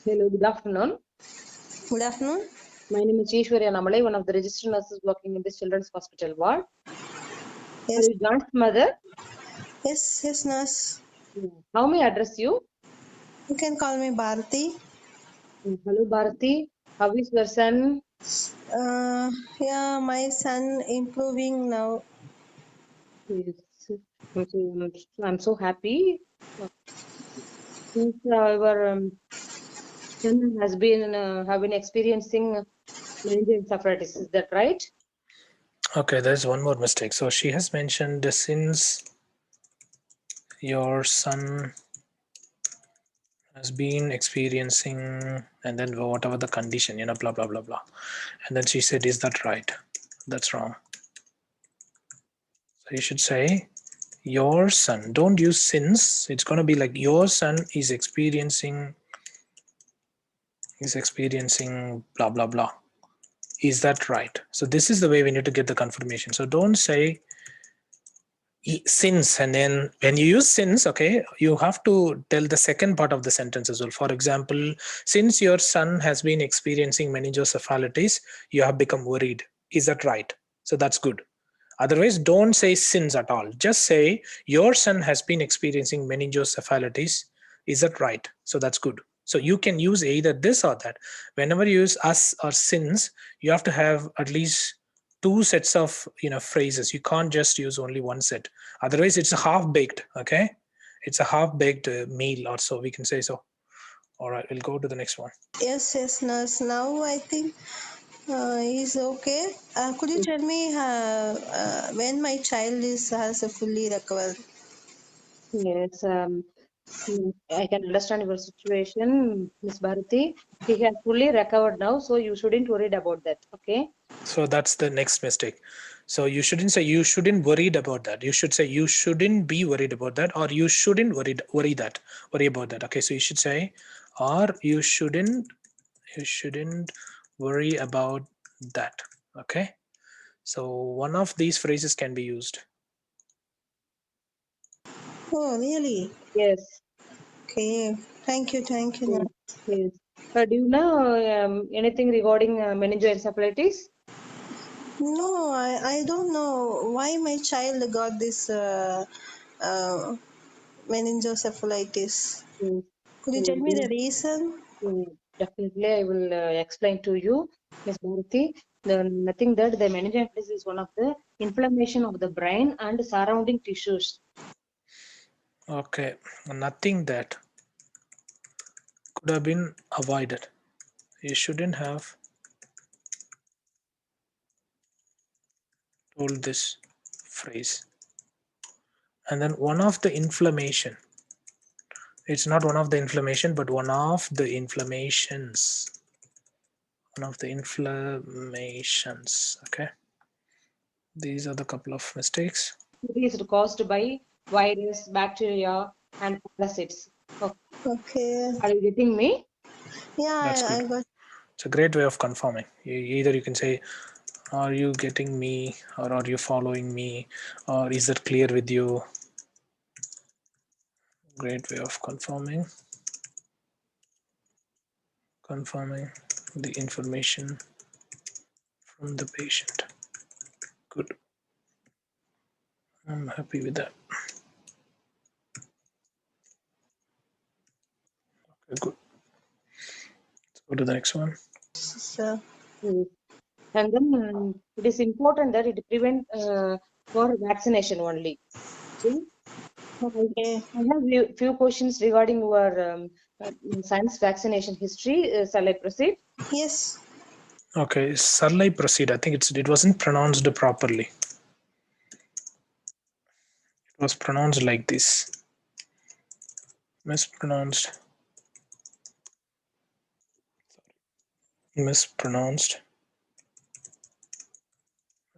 Hello, good afternoon. Good afternoon. My name is Ishwarya Namalai, one of the registered nurses working in this children's hospital ward. Yes, Are you John's mother? yes, nurse. How may I address you? You can call me Bharati. Hello, Bharati. How is your son? Yeah, my son improving now. Yes. I'm so happy. Since our son has been have been experiencing meningitis, is that right? Okay, there's one more mistake. So she has mentioned since your son has been experiencing, and then whatever the condition, blah, blah, blah, blah. And then she said, is that right? That's wrong. So you should say your son. Don't use since. It's going to be like your son is experiencing blah, blah, blah. Is that right? So this is the way we need to get the confirmation. So don't say since, and then when you use since, okay, you have to tell the second part of the sentence as well. For example, since your son has been experiencing meningoencephalitis, you have become worried. Is that right? So that's good. Otherwise, don't say since at all. Just say your son has been experiencing meningoencephalitis. Is that right? So that's good. So you can use either this or that. Whenever you use us or since, you have to have at least two sets of phrases. You can't just use only one set. Otherwise, it's a half-baked. Okay, it's a half-baked meal, or so we can say so. All right, we'll go to the next one. Yes, nurse. Now I think he's okay. Could you tell me when my child has fully recovered? Yes. I can understand your situation, Miss Bharati. He has fully recovered now, so you shouldn't worry about that. Okay. So that's the next mistake. So you shouldn't say you shouldn't worried about that. You should say you shouldn't be worried about that, or you shouldn't worry about that. Okay, so you should say, or you shouldn't worry about that. Okay, so one of these phrases can be used. Oh, really? Yes. Okay. Thank you, nurse. Yes. Do you know anything regarding meningoencephalitis? No, I don't know why my child got this meningoencephalitis. Yes. Could you tell me the reason? Definitely, I will explain to you, Miss Bharati. Nothing that the meningitis is one of the inflammation of the brain and surrounding tissues. Okay, nothing that could have been avoided. You shouldn't have told this phrase. And then one of the inflammation. It's not one of the inflammation, but one of the inflammations. One of the inflammations. Okay. These are the couple of mistakes. It is caused by virus, bacteria, and parasites. Okay. Are you getting me? Yeah, That's good. I got. It's a great way of confirming. Either you can say, are you getting me, or are you following me, or is it clear with you? Great way of confirming the information from the patient. Good. I'm happy with that. Okay, good. Let's go to the next one. So, Yes. And then it is important that it prevent for vaccination only. Okay. okay. I have few questions regarding your science vaccination history. Shall I proceed? Yes. Okay, shall I proceed? I think it wasn't pronounced properly. It was pronounced like this. Mispronounced.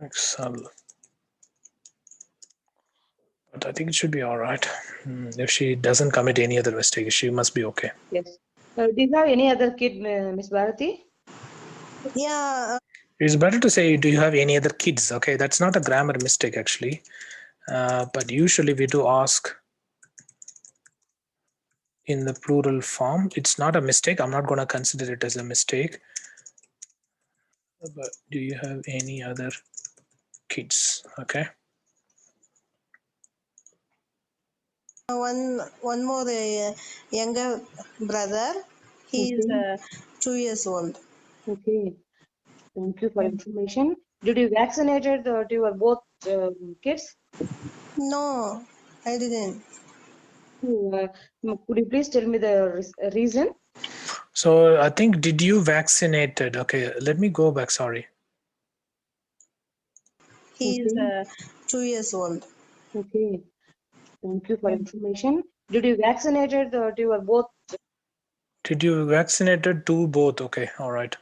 Excel. But I think it should be all right. If she doesn't commit any other mistake, she must be okay. Yes. Do you have any other kid, Miss Bharati? Yeah. It's better to say, do you have any other kids? Okay, that's not a grammar mistake actually. But usually we do ask in the plural form. It's not a mistake. I'm not going to consider it as a mistake. But do you have any other kids? Okay. One more younger brother. He is Okay. 2 years old. Okay. Thank you for information. Did you vaccinated to your both kids? No, I didn't. Could you please tell me the reason? So I think, did you vaccinated? Okay, let me go back. Sorry. He is Okay. 2 years old. Okay. Thank you for information. Did you vaccinated to your both? Did you vaccinated to both? Okay, all right.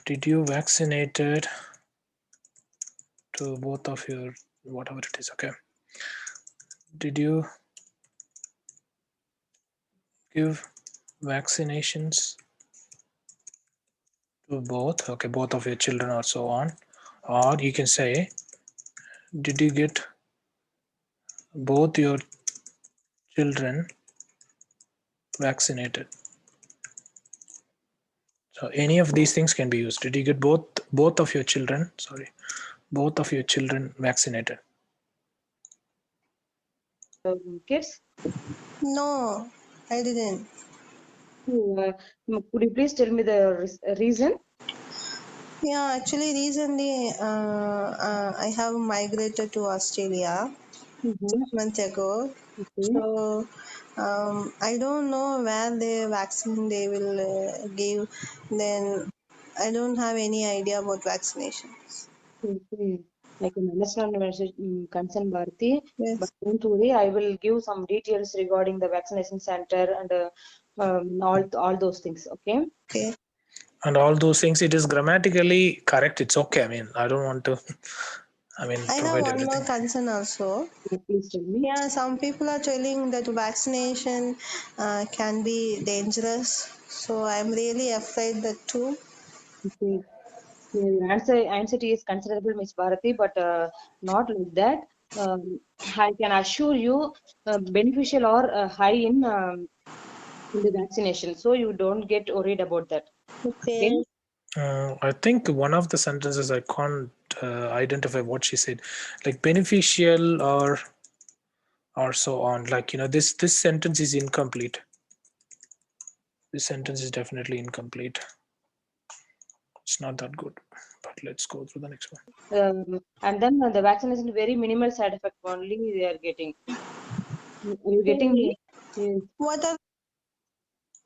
Did you vaccinated to both of your, whatever it is? Okay. Did you give vaccinations to both? Okay, both of your children or so on. Or you can say, did you get both your children vaccinated? So any of these things can be used. Did you get both of your children, sorry, both of your children vaccinated? Kids? No, I didn't. Could you please tell me the reason? Yeah, actually, recently I have migrated to Australia Mm-hmm. 6 months ago. Okay. So I don't know where the vaccine they will give. Then I don't have any idea about vaccinations. Okay. I can understand your concern, Bharati, but Yes. don't worry. I will give some details regarding the vaccination center and all those things. Okay. Okay. And all those things, it is grammatically correct. It's okay. I mean, I don't want to, I have provide one more everything. concern also. Please tell me. Yeah, some people are telling that vaccination can be dangerous. So I'm really afraid that too. Okay. Yeah, your answer is considerable, Miss Bharati, but not like that. I can assure you, beneficial or high in the vaccination, so you don't get worried about that. Okay. Okay. I think one of the sentences I can't identify what she said, like beneficial or so on. Like, this sentence is incomplete. This sentence is definitely incomplete. It's not that good. But let's go through the next one. And then the vaccination very minimal side effect only they are getting. Are you getting me? Okay. Yes. What are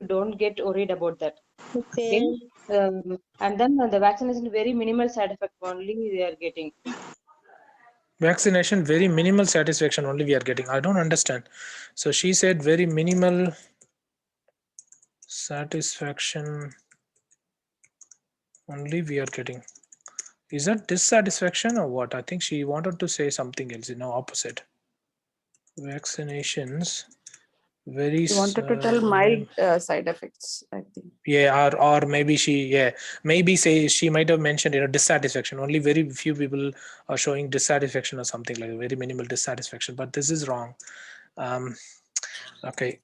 Don't get worried about that. Okay. okay? And then the vaccination very minimal side effect only they are getting. Vaccination, very minimal satisfaction only we are getting. I don't understand. So she said very minimal satisfaction only we are getting. Is that dissatisfaction or what? I think she wanted to say something else, opposite. Vaccinations, very You wanted to tell mild side effects, I think. yeah, or maybe maybe say she might have mentioned dissatisfaction. Only very few people are showing dissatisfaction or something like very minimal dissatisfaction, but this is wrong. Okay,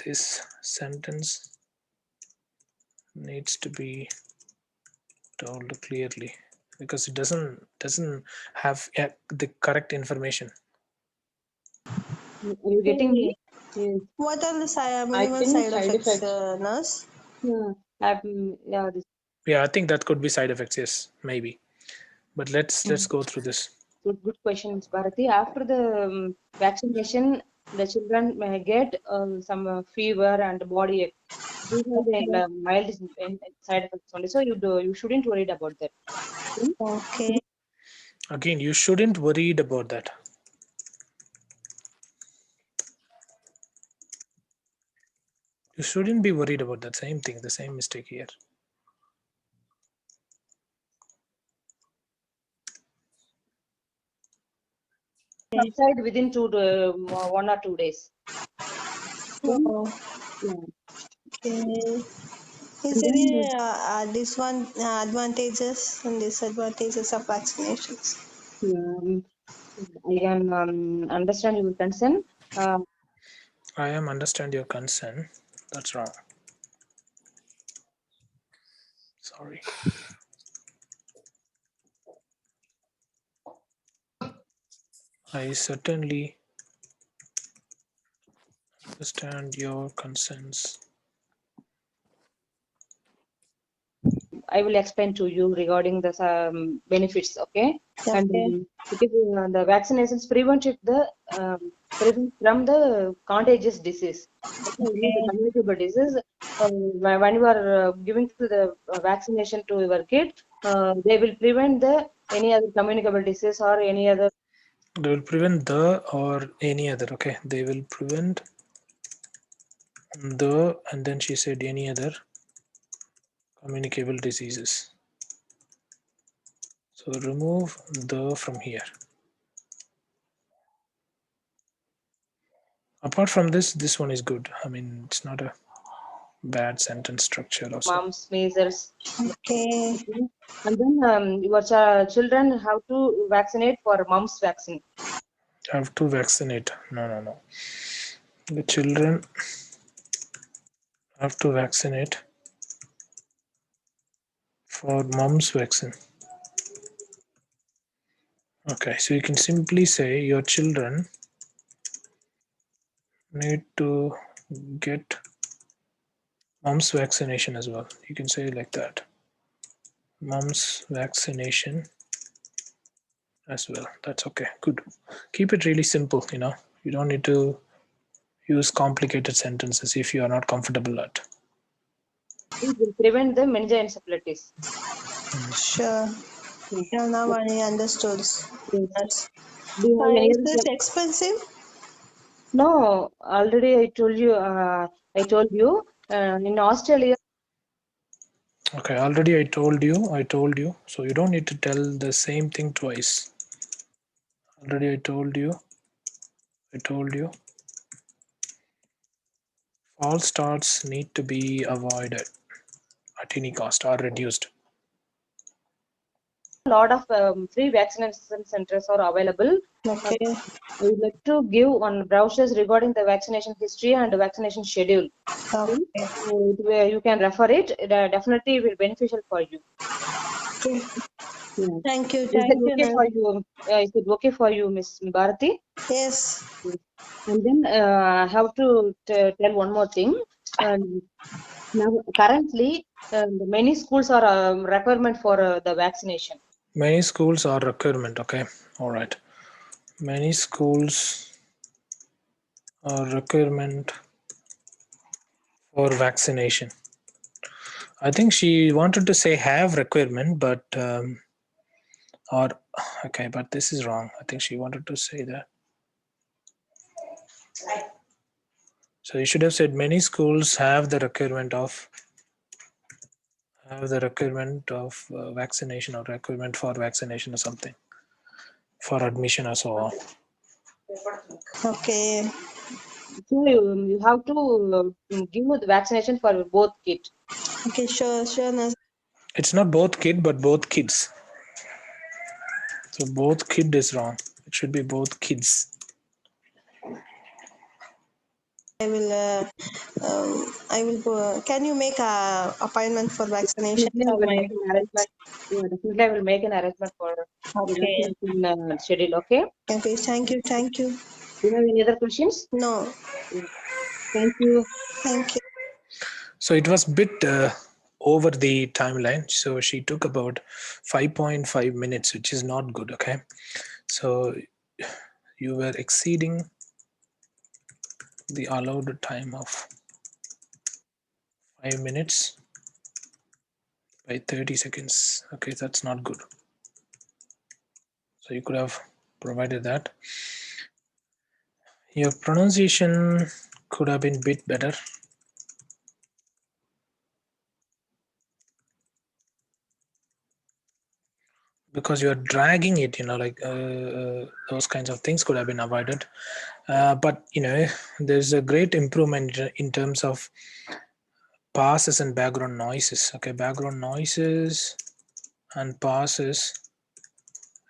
this sentence needs to be told clearly because it doesn't have the correct information. Are you getting me? Yes. What are the I minimal think side side effects, effects. nurse? Yeah. Yeah. This Yeah, I think that could be side effects. Yes, maybe. But let's go through this. good question, Ms. Bharati. After the vaccination, the children may get some fever and body ache. These are the mild side effects only. So you shouldn't worry about that. Okay? Okay. Again, you shouldn't worried about that. You shouldn't be worried about that. Same thing, the same mistake here. Subside within 1 or 2 days. Okay? Oh, Yeah. okay. Is And there then any this one advantages and disadvantages of vaccinations? I can understand your concern. Uh, I am understand your concern. That's wrong. Sorry. I certainly understand your concerns. I will explain to you regarding the benefits, okay? And Okay. because the vaccinations prevent from the contagious disease. Okay, it is a Okay. communicable disease. When you are giving to the vaccination to your kid, they will prevent the any other communicable disease or any other. They will prevent the or any other. Okay, they will prevent the, and then she said any other communicable diseases. So remove the from here. Apart from this one is good. I mean, it's not a bad sentence structure also. Mumps, measles. Okay. Okay. And then your children have to vaccinate for mumps vaccine. Have to vaccinate. No. The children have to vaccinate for mumps vaccine. Okay, so you can simply say your children need to get mumps vaccination as well. You can say it like that. Mumps vaccination as well. That's okay. Good. Keep it really simple, you know. You don't need to use complicated sentences if you are not comfortable at. It will prevent the meningoencephalitis. Sure. Yes. Yeah, now I understood. Yes. Yes. Do you have any Is other this question? expensive? No, already I told you. In Australia, Okay, already I told you. So you don't need to tell the same thing twice. Already I told you. False starts need to be avoided at any cost or reduced. a lot of free vaccination centers are available. Uh, Okay. I would like to give on brochures regarding the vaccination history and the vaccination schedule. Okay? Okay. Where you can refer it. It definitely will beneficial for you. Okay. Yeah. Thank you. Is that Thank you, okay Nan. for you? Is it okay for you, Miss Bharati? Yes. Yes. And then I have to tell one more thing. Um, Now, currently, many schools are requirement for the vaccination. Many schools are requirement. Okay, all right. Many schools are requirement for vaccination. I think she wanted to say have requirement, but or okay, but this is wrong. I think she wanted to say that. So you should have said many schools have the requirement of vaccination or requirement for vaccination or something for admission or so on. Okay. So you have to give the vaccination for both kids. Okay. Sure. Sure, Nan. It's not both kid but both kids. So both kid is wrong. It should be both kids. I will. I will go. Can you make a appointment for vaccination Definitely, I for will my make an kids? arrangement. Yeah, definitely, I will make an arrangement for the Okay. vaccination schedule. Okay. Okay. Thank you. Thank you. Do you have any other questions? No. Yeah. Thank you. Thank you. So it was bit over the timeline. So she took about 5.5 minutes, which is not good. Okay. So you were exceeding the allowed time of 5 minutes by 30 seconds. Okay, that's not good. So you could have provided that. Your pronunciation could have been a bit better. Because you're dragging it, you know, like those kinds of things could have been avoided. But, you know, there's a great improvement in terms of passes and background noises. Okay, background noises and passes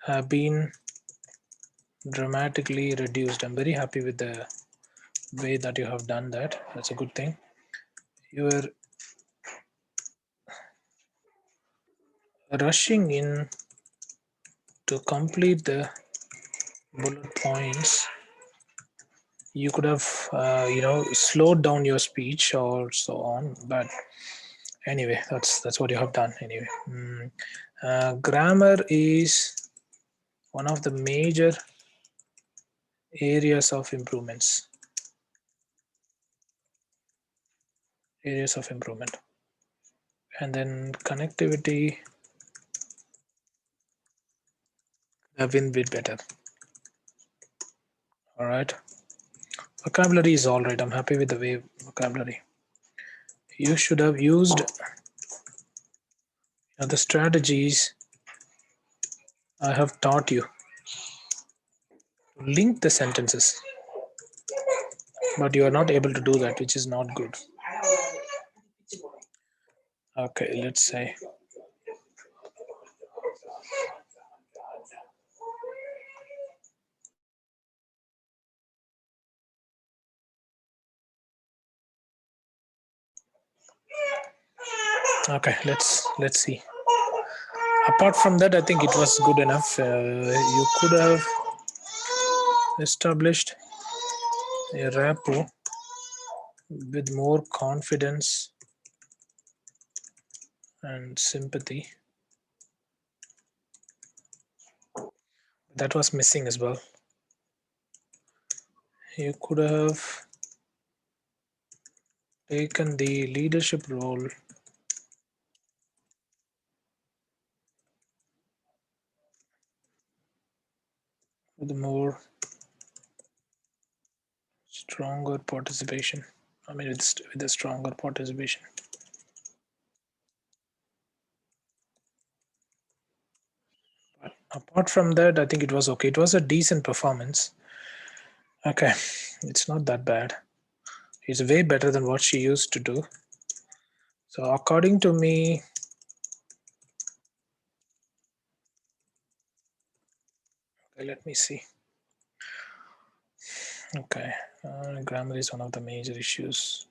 have been dramatically reduced. I'm very happy with the way that you have done that. That's a good thing. You were rushing in to complete the bullet points. You could have slowed down your speech or so on, but anyway, that's what you have done anyway. Grammar is one of the major areas of improvement. And then connectivity have been a bit better. All right, vocabulary is all right. I'm happy with the way vocabulary. You should have used the strategies I have taught you to link the sentences, but you are not able to do that, which is not good. Okay, let's say okay, let's see. Apart from that, I think it was good enough. You could have established a rapport with more confidence and sympathy. That was missing as well. You could have taken the leadership role with more stronger participation. I mean, with a stronger participation. But apart from that, I think it was okay. It was a decent performance. Okay, it's not that bad. It's way better than what she used to do. So according to me, okay, let me see. Okay, grammar is one of the major issues.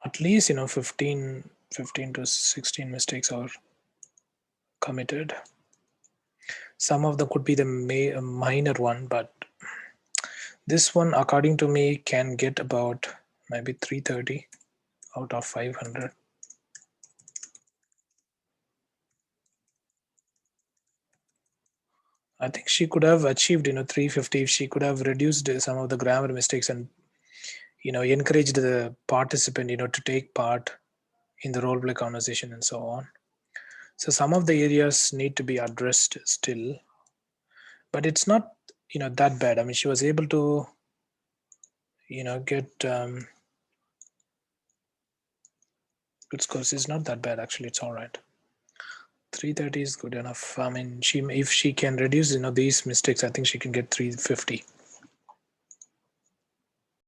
At least 15 to 16 mistakes are committed. Some of them could be the minor one, but this one, according to me, can get about maybe 330 out of 500. I think she could have achieved 350 if she could have reduced some of the grammar mistakes and encouraged the participant to take part in the role play conversation and so on. So some of the areas need to be addressed still, but it's not that bad. I mean, she was able to get good scores. It's not that bad actually. It's all right. 330 is good enough. I mean, if she can reduce these mistakes, I think she can get 350.